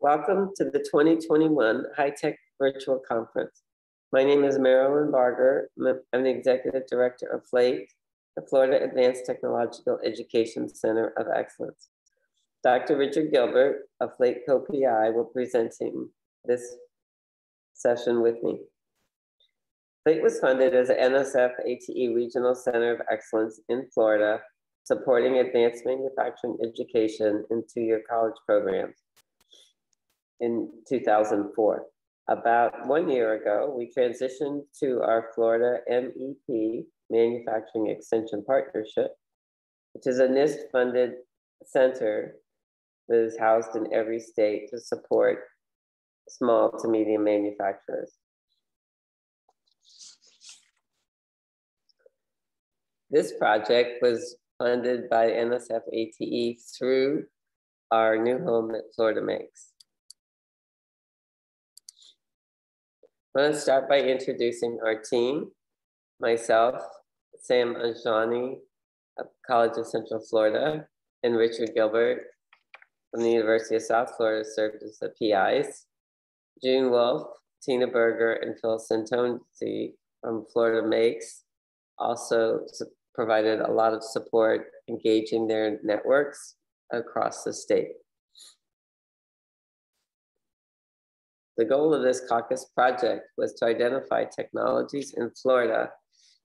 Welcome to the 2021 HITEC Virtual Conference. My name is Marilyn Barger. I'm the Executive Director of FLATE, the Florida Advanced Technological Education Center of Excellence. Dr. Richard Gilbert of FLATE Co-PI will be presenting this session with me. FLATE was funded as an NSF ATE Regional Center of Excellence in Florida, supporting advanced manufacturing education in two-year college programs in 2004. About 1 year ago, we transitioned to our Florida MEP, Manufacturing Extension Partnership, which is a NIST-funded center that is housed in every state to support small to medium manufacturers. This project was funded by NSF ATE through our new home that Florida makes. I'm going to start by introducing our team. Myself, Sam Anjani of College of Central Florida, and Richard Gilbert from the University of South Florida served as the PIs. June Wolf, Tina Berger, and Phil Santonzi from Florida Makes also provided a lot of support engaging their networks across the state. The goal of this Caucus Project was to identify technologies in Florida,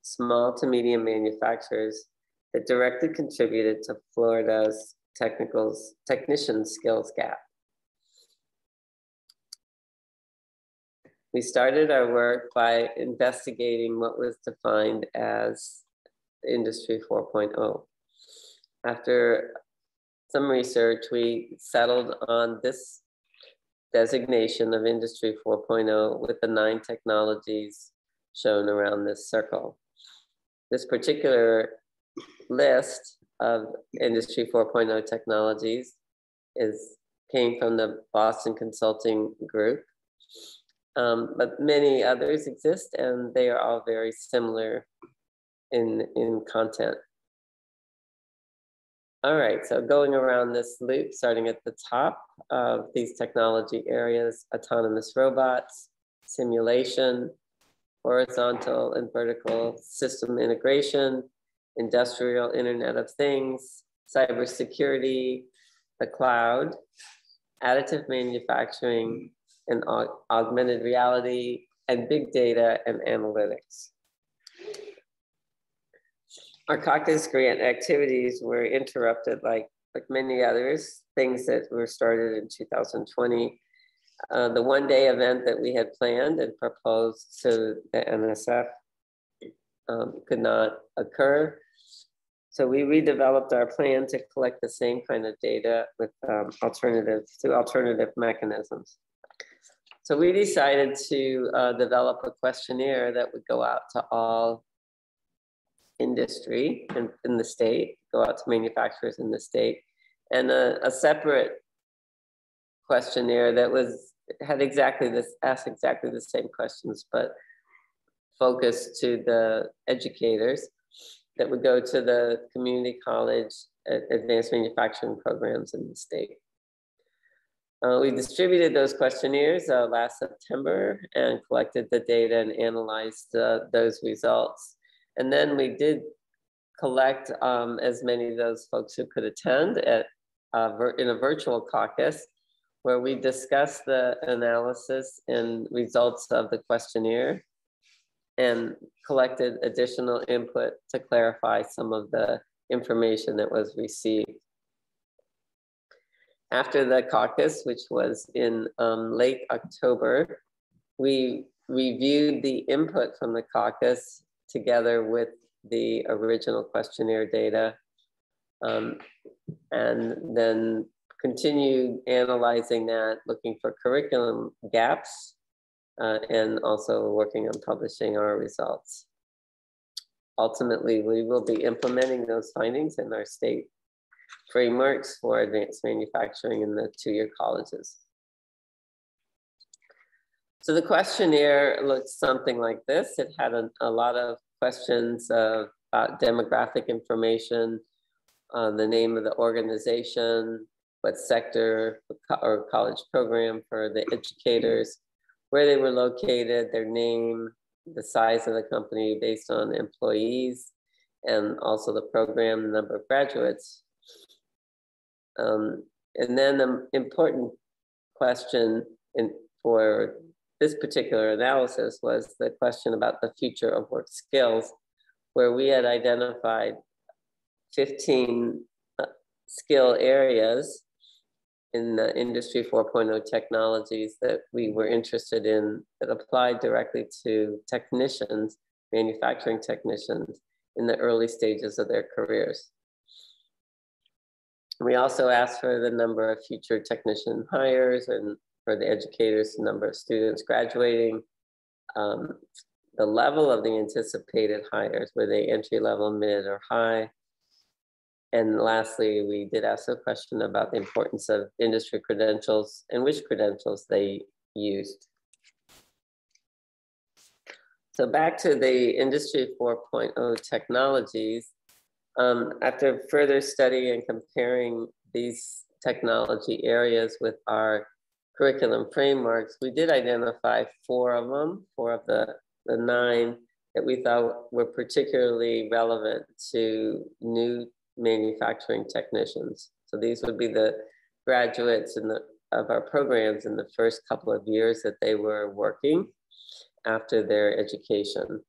small to medium manufacturers that directly contributed to Florida's technician skills gap. We started our work by investigating what was defined as Industry 4.0. After some research, we settled on this designation of Industry 4.0 with the 9 technologies shown around this circle. This particular list of Industry 4.0 technologies came from the Boston Consulting Group, but many others exist, and they are all very similar in content. All right, so going around this loop, starting at the top of these technology areas: autonomous robots, simulation, horizontal and vertical system integration, industrial Internet of Things, cybersecurity, the cloud, additive manufacturing, and augmented reality, and big data and analytics. Our Caucus grant activities were interrupted like many others, things that were started in 2020. The one-day event that we had planned and proposed to the NSF could not occur. So we redeveloped our plan to collect the same kind of data with alternative mechanisms. So we decided to develop a questionnaire that would go out to all industry in the state, go out to manufacturers in the state, and a separate questionnaire that asked exactly the same questions, but focused to the educators that would go to the community college advanced manufacturing programs in the state. We distributed those questionnaires last September and collected the data and analyzed those results. And then we did collect as many of those folks who could attend in a virtual caucus, where we discussed the analysis and results of the questionnaire and collected additional input to clarify some of the information that was received. After the caucus, which was in late October, we reviewed the input from the caucus together with the original questionnaire data, and then continued analyzing that, looking for curriculum gaps, and also working on publishing our results. Ultimately, we will be implementing those findings in our state frameworks for advanced manufacturing in the two-year colleges. So the questionnaire looks something like this. It had a lot of questions about demographic information, the name of the organization, what sector or college program for the educators, where they were located, their name, the size of the company based on employees, and also the program, the number of graduates. And then the important question for this particular analysis was the question about the future of work skills, where we had identified 15 skill areas in the Industry 4.0 technologies that we were interested in that applied directly to technicians, manufacturing technicians in the early stages of their careers. We also asked for the number of future technician hires and for the educators, the number of students graduating, the level of the anticipated hires, were they entry level, mid, or high? And lastly, we did ask a question about the importance of industry credentials and which credentials they used. So back to the Industry 4.0 technologies, after further study and comparing these technology areas with our curriculum frameworks, we did identify 4 of them, 4 of the 9 that we thought were particularly relevant to new manufacturing technicians. So these would be the graduates of our programs in the first couple of years that they were working after their education.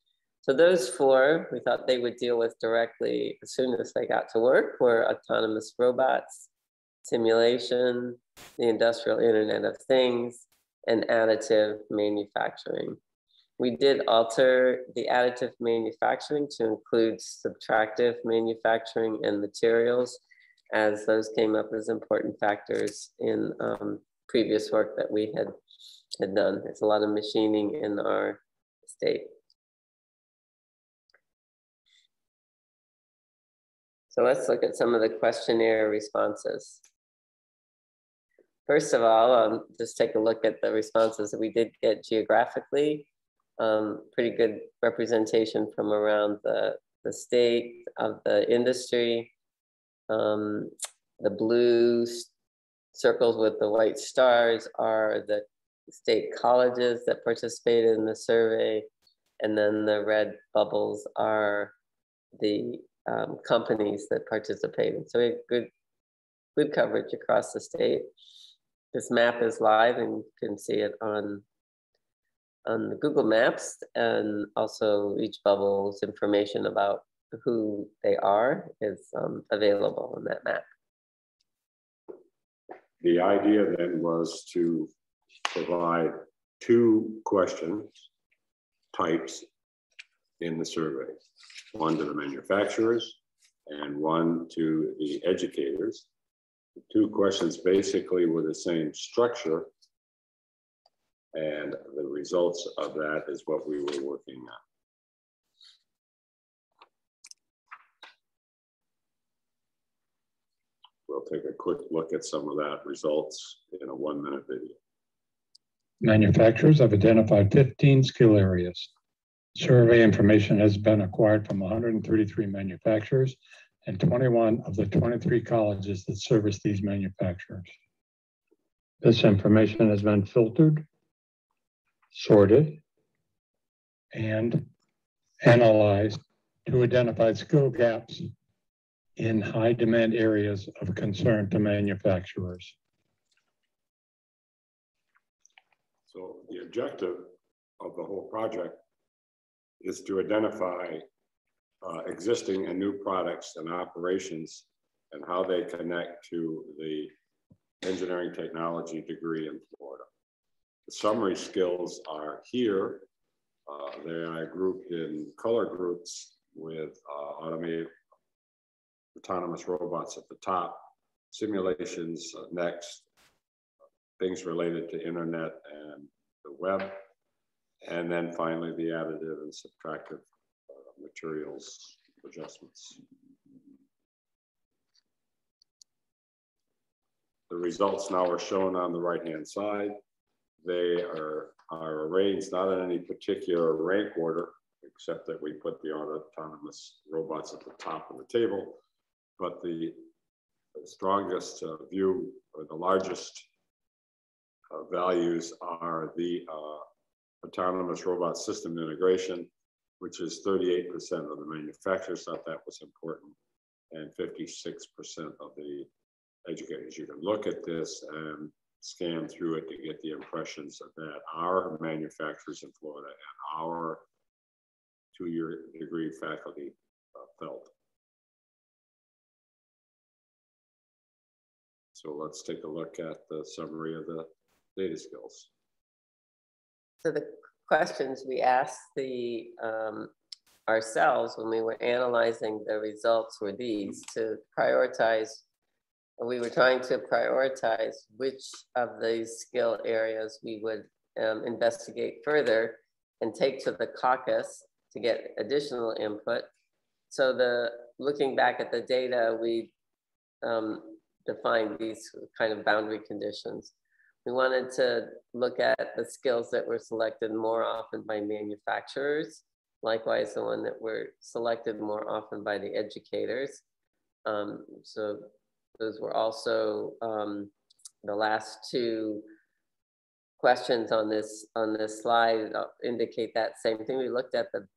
So those 4, we thought they would deal with directly as soon as they got to work, were autonomous robots, simulation, the industrial Internet of Things, and additive manufacturing. We did alter the additive manufacturing to include subtractive manufacturing and materials, as those came up as important factors in previous work that we had done. There's a lot of machining in our state. So let's look at some of the questionnaire responses. First of all, just take a look at the responses that we did get geographically. Pretty good representation from around the state of the industry. The blue circles with the white stars are the state colleges that participated in the survey. And then the red bubbles are the companies that participated. So we have good coverage across the state. This map is live and you can see it on the Google Maps, and also each bubble's information about who they are is available on that map. The idea then was to provide 2 question types in the survey, one to the manufacturers and one to the educators. The 2 questions basically were the same structure, and the results of that is what we were working on. We'll take a quick look at some of that results in a 1-minute video. Manufacturers have identified 15 skill areas. Survey information has been acquired from 133 manufacturers and 21 of the 23 colleges that service these manufacturers. This information has been filtered, sorted, and analyzed to identify skill gaps in high demand areas of concern to manufacturers. So the objective of the whole project is to identify existing and new products and operations and how they connect to the engineering technology degree in Florida. The summary skills are here. They are grouped in color groups with autonomous robots at the top, simulations next, things related to internet and the web, and then finally the additive and subtractive materials adjustments. The results now are shown on the right-hand side. They are arranged not in any particular rank order, except that we put the autonomous robots at the top of the table, but the strongest view, or the largest values, are the autonomous robot system integration, which is 38% of the manufacturers thought that was important, and 56% of the educators. You can look at this and scan through it to get the impressions that our manufacturers in Florida and our two-year degree faculty felt. So let's take a look at the summary of the data skills. So the questions we asked ourselves when we were analyzing the results were these: to prioritize. We were trying to prioritize which of these skill areas we would investigate further and take to the caucus to get additional input. So looking back at the data, we defined these kind of boundary conditions. We wanted to look at the skills that were selected more often by manufacturers, likewise the one that were selected more often by the educators. So those were also the last two questions on this slide indicate that same thing. We looked at the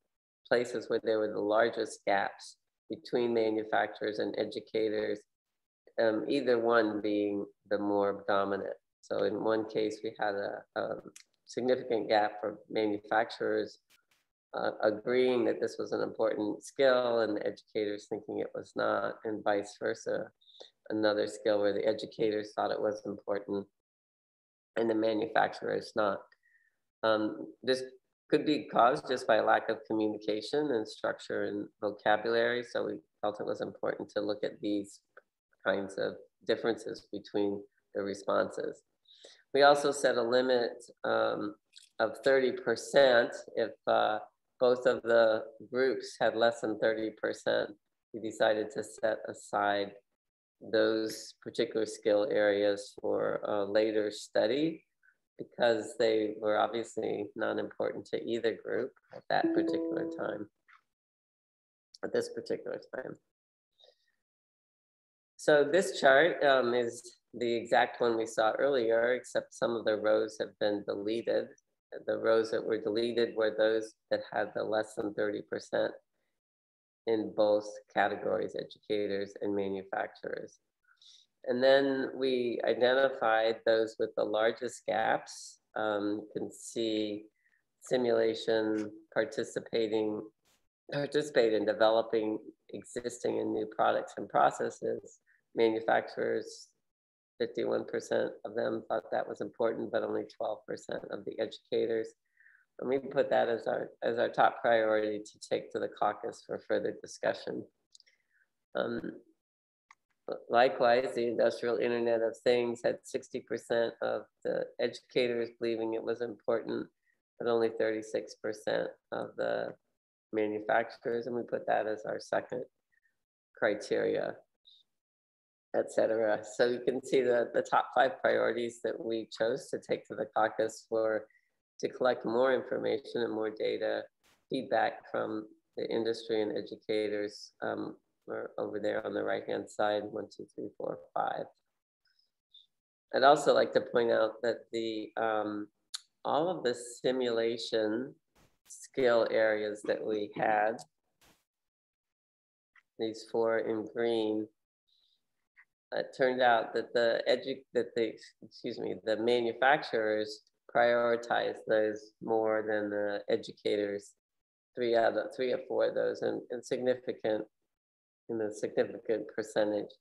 places where there were the largest gaps between manufacturers and educators, either one being the more dominant. So in one case, we had a significant gap for manufacturers agreeing that this was an important skill and the educators thinking it was not, and vice versa. Another skill where the educators thought it was important and the manufacturers not. This could be caused just by lack of communication and structure and vocabulary. So we felt it was important to look at these kinds of differences between the responses. We also set a limit of 30% if both of the groups had less than 30%. We decided to set aside those particular skill areas for a later study because they were obviously not important to either group at that particular time, at this particular time. So this chart is the exact one we saw earlier, except some of the rows have been deleted. The rows that were deleted were those that had the less than 30% in both categories, educators and manufacturers. And then we identified those with the largest gaps. You can see simulation, participate in developing existing and new products and processes. Manufacturers, 51% of them thought that was important, but only 12% of the educators. And we put that as our top priority to take to the caucus for further discussion. Likewise, the Industrial Internet of Things had 60% of the educators believing it was important, but only 36% of the manufacturers, and we put that as our second criteria, etc. So you can see the top 5 priorities that we chose to take to the caucus were to collect more information and more data, feedback from the industry and educators. We're over there on the right-hand side, 1, 2, 3, 4, 5. I'd also like to point out that all of the simulation skill areas that we had, these 4 in green, it turned out that the manufacturers prioritized those more than the educators, 3 of 4 of those, and significant percentage.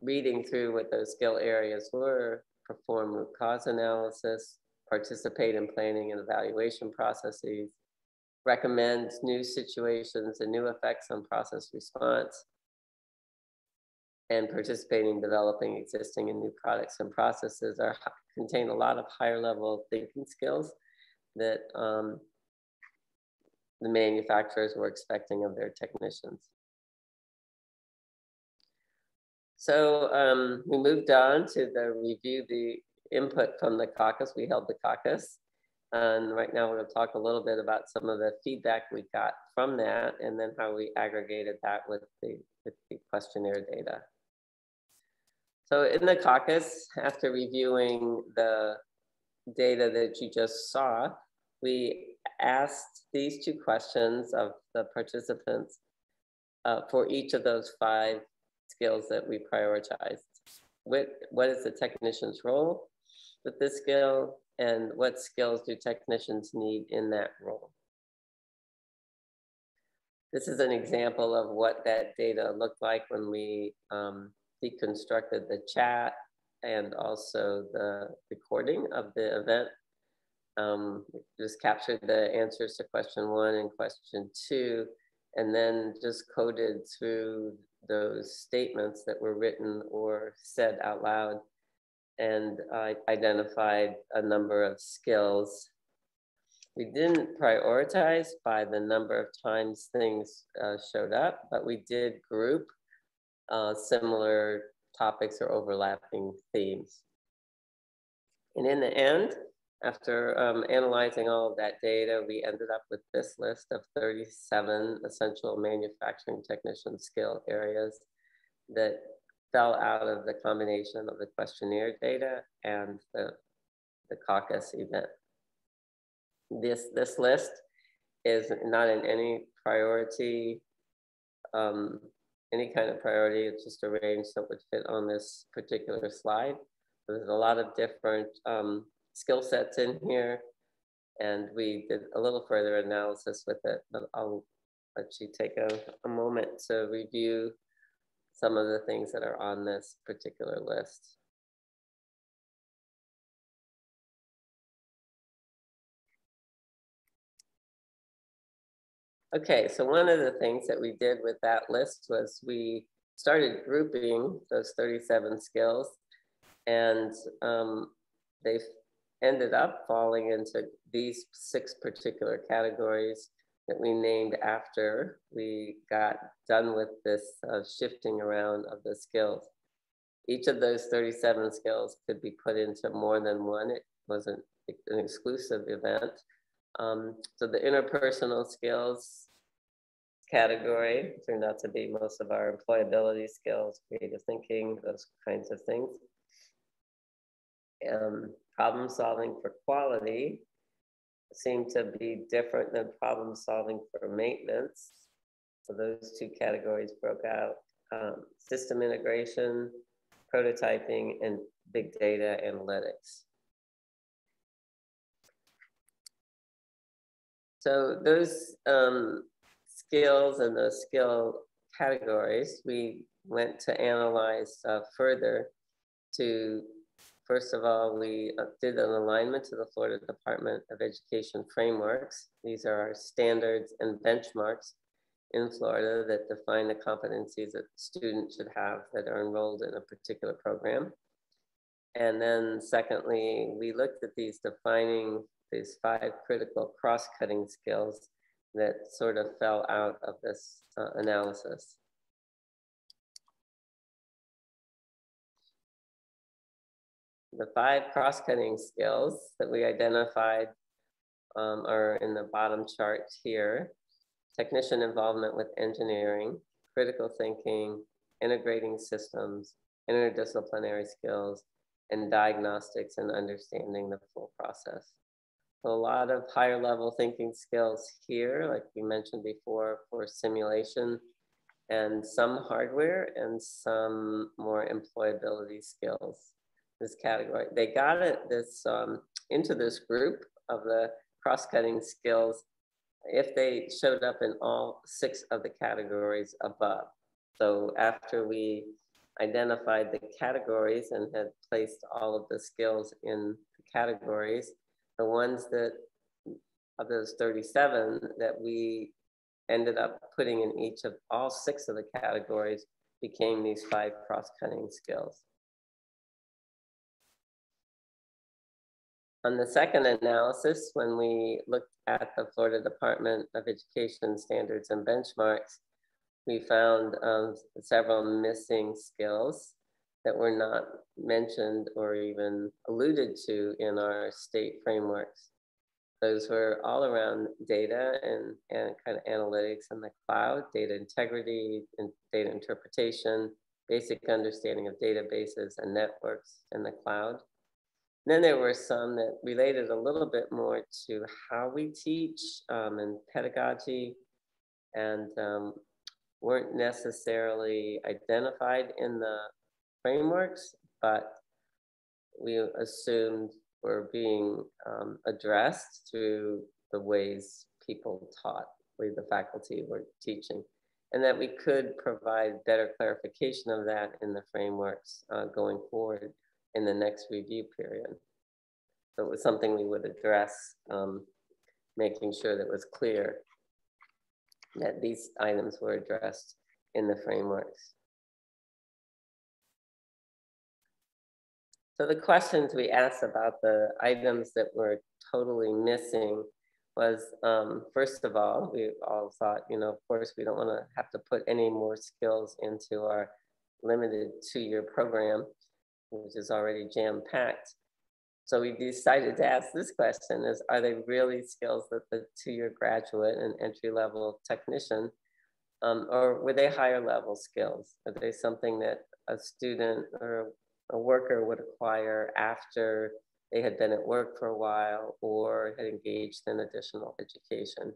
Reading through what those skill areas were: perform root cause analysis, participate in planning and evaluation processes, recommend new situations and new effects on process response, and participate in developing existing and new products and processes contain a lot of higher level thinking skills that the manufacturers were expecting of their technicians. So we moved on to review the input from the caucus. We held the caucus. And right now we're going to talk a little bit about some of the feedback we got from that and then how we aggregated that with the questionnaire data. So in the caucus, after reviewing the data that you just saw, we asked these two questions of the participants for each of those 5 skills that we prioritized. What is the technician's role with this skill, and what skills do technicians need in that role? This is an example of what that data looked like when we deconstructed the chat and also the recording of the event. Just captured the answers to question 1 and question 2, and then just coded through those statements that were written or said out loud, and identified a number of skills. We didn't prioritize by the number of times things showed up, but we did group similar topics or overlapping themes. And in the end, after analyzing all of that data, we ended up with this list of 37 essential manufacturing technician skill areas that fell out of the combination of the questionnaire data and the caucus event. This list is not in any priority, any kind of priority. It's just arranged so it would fit on this particular slide. There's a lot of different skill sets in here, and we did a little further analysis with it, but I'll let you take a moment to review some of the things that are on this particular list. Okay, so one of the things that we did with that list was we started grouping those 37 skills, and they ended up falling into these 6 particular categories that we named after we got done with this shifting around of the skills. Each of those 37 skills could be put into more than one. It wasn't an exclusive event. So the interpersonal skills category turned out to be most of our employability skills, creative thinking, those kinds of things. Problem solving for quality seemed to be different than problem solving for maintenance. So those 2 categories broke out. System integration, prototyping, and big data analytics. So those skills and those skill categories, we went to analyze further to, first of all, we did an alignment to the Florida Department of Education frameworks. These are our standards and benchmarks in Florida that define the competencies that students should have that are enrolled in a particular program. And then secondly, we looked at defining these 5 critical cross-cutting skills that sort of fell out of this analysis. The 5 cross-cutting skills that we identified are in the bottom chart here: technician involvement with engineering, critical thinking, integrating systems, interdisciplinary skills, and diagnostics and understanding the full process. So a lot of higher level thinking skills here, like we mentioned before, for simulation, and some hardware and some more employability skills. This category, they got it into this group of the cross-cutting skills if they showed up in all 6 of the categories above. So after we identified the categories and had placed all of the skills in the categories, the ones that, of those 37 that we ended up putting in each of all 6 of the categories became these 5 cross-cutting skills. On the second analysis, when we looked at the Florida Department of Education standards and benchmarks, we found several missing skills that were not mentioned or even alluded to in our state frameworks. Those were all around data and kind of analytics in the cloud, data integrity, and data interpretation, basic understanding of databases and networks in the cloud. And then there were some that related a little bit more to how we teach and pedagogy, and weren't necessarily identified in the frameworks, but we assumed were being addressed through the ways people taught, the way the faculty were teaching, and that we could provide better clarification of that in the frameworks going forward in the next review period. So it was something we would address, making sure that it was clear that these items were addressed in the frameworks. So the questions we asked about the items that were totally missing was, first of all, we all thought, you know, of course, we don't want to have to put any more skills into our limited 2-year program, which is already jam-packed. So we decided to ask this question is, are they really skills that the 2-year graduate and entry-level technician, or were they higher level skills? Are they something that a student or a worker would acquire after they had been at work for a while or had engaged in additional education?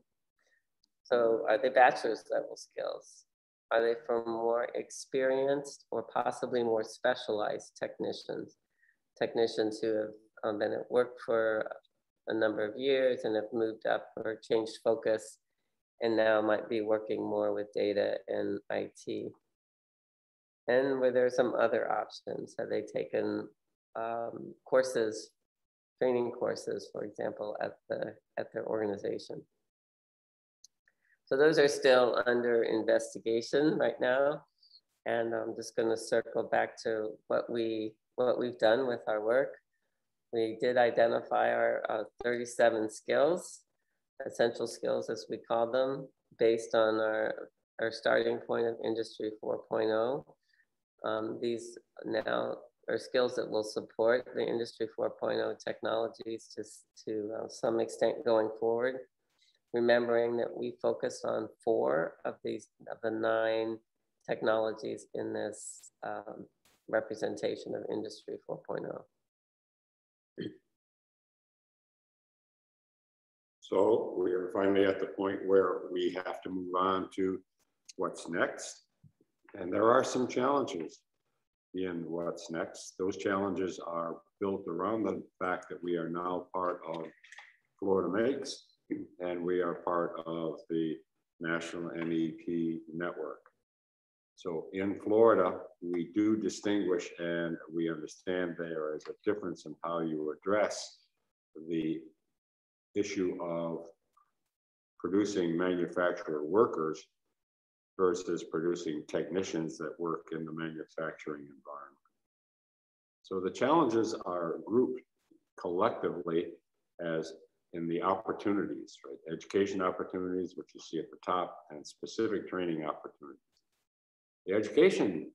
So are they bachelor's level skills? Are they for more experienced or possibly more specialized technicians? Technicians who have been at work for a number of years and have moved up or changed focus and now might be working more with data and IT. And were there some other options? Have they taken courses, training courses, for example, at their organization? So those are still under investigation right now. And I'm just going to circle back to what we've done with our work. We did identify our 37 skills, essential skills as we call them, based on our starting point of Industry 4.0. These now are skills that will support the Industry 4.0 technologies to some extent going forward. Remembering that we focus on 4 of the 9 technologies in this representation of Industry 4.0. So we are finally at the point where we have to move on to what's next. And there are some challenges in what's next. Those challenges are built around the fact that we are now part of Florida Makes, and we are part of the National MEP network. So in Florida, we do distinguish, and we understand there is a difference in how you address the issue of producing manufacturer workers versus producing technicians that work in the manufacturing environment. So the challenges are grouped collectively as in the opportunities, right? Education opportunities, which you see at the top, and specific training opportunities. The education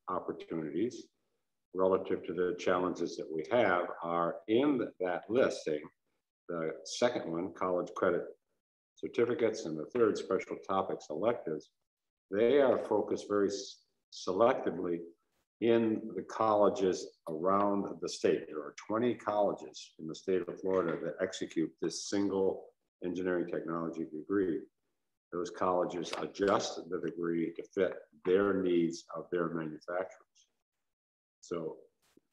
opportunities relative to the challenges that we have are in that listing. The second one, college credit certificates, and the third, special topics electives. They are focused very selectively in the colleges around the state. There are 20 colleges in the state of Florida that execute this single engineering technology degree. Those colleges adjust the degree to fit their needs of their manufacturers. So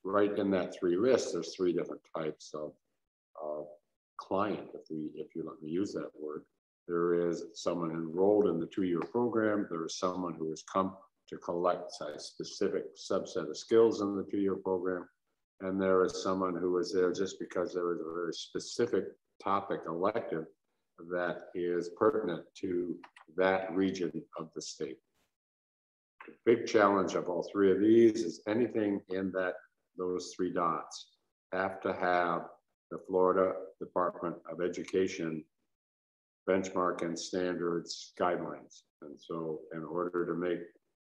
right in that 3 lists, there's 3 different types of client, if you let me use that word. There is someone enrolled in the 2-year program. There is someone who has come to collect a specific subset of skills in the 2-year program. And there is someone who is there just because there is a very specific topic elective that is pertinent to that region of the state. The big challenge of all 3 of these is anything in those 3 dots have to have the Florida Department of Education benchmark and standards guidelines. And so in order to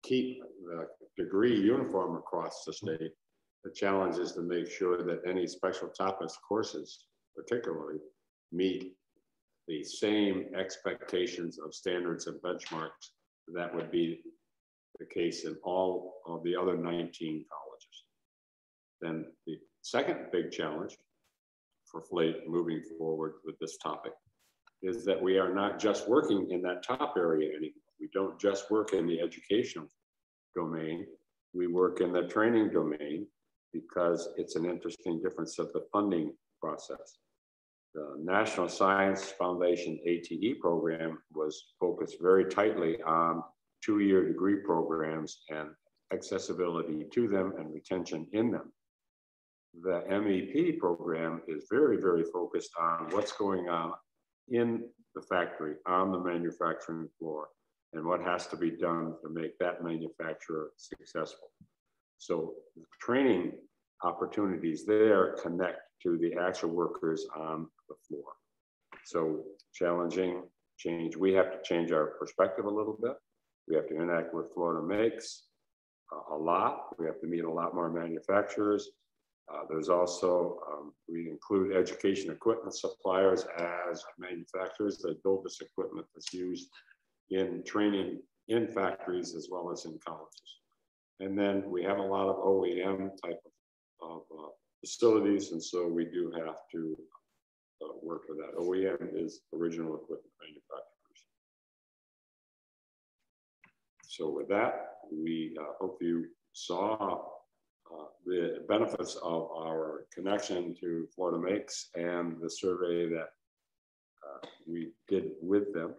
keep the degree uniform across the state, the challenge is to make sure that any special topics courses particularly meet the same expectations of standards and benchmarks that would be the case in all of the other 19 colleges. Then the second big challenge for FLATE moving forward with this topic is that we are not just working in that top area anymore. We don't just work in the educational domain. We work in the training domain because it's an interesting difference of the funding process. The National Science Foundation ATE program was focused very tightly on two-year degree programs and accessibility to them and retention in them. The MEP program is very, very focused on what's going on in the factory, on the manufacturing floor, and what has to be done to make that manufacturer successful. So the training opportunities there connect to the actual workers on the floor. So challenging change. We have to change our perspective a little bit. We have to interact with Florida Makes a lot. We have to meet a lot more manufacturers. There's also, we include education equipment suppliers as manufacturers that build this equipment that's used in training in factories as well as in colleges. And then we have a lot of OEM type of facilities, and so we do have to work with that. OEM is original equipment manufacturers. So with that, we hope you saw the benefits of our connection to Florida Makes and the survey that we did with them.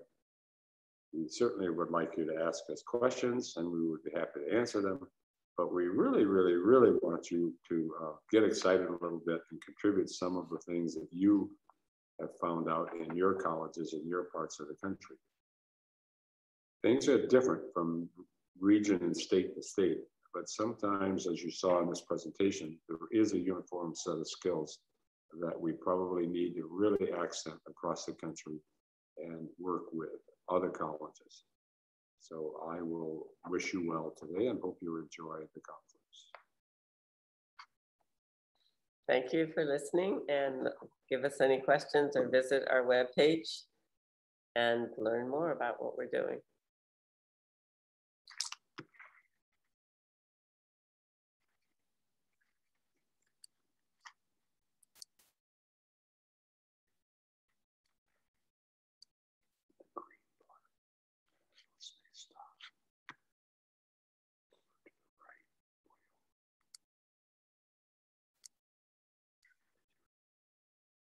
We certainly would like you to ask us questions and we would be happy to answer them. But we really, really, really want you to get excited a little bit and contribute some of the things that you have found out in your colleges in your parts of the country. Things are different from region and state to state, but sometimes, as you saw in this presentation, there is a uniform set of skills that we probably need to really accent across the country and work with other colleges. So I will wish you well today and hope you enjoy the conference. Thank you for listening, and give us any questions or visit our webpage and learn more about what we're doing.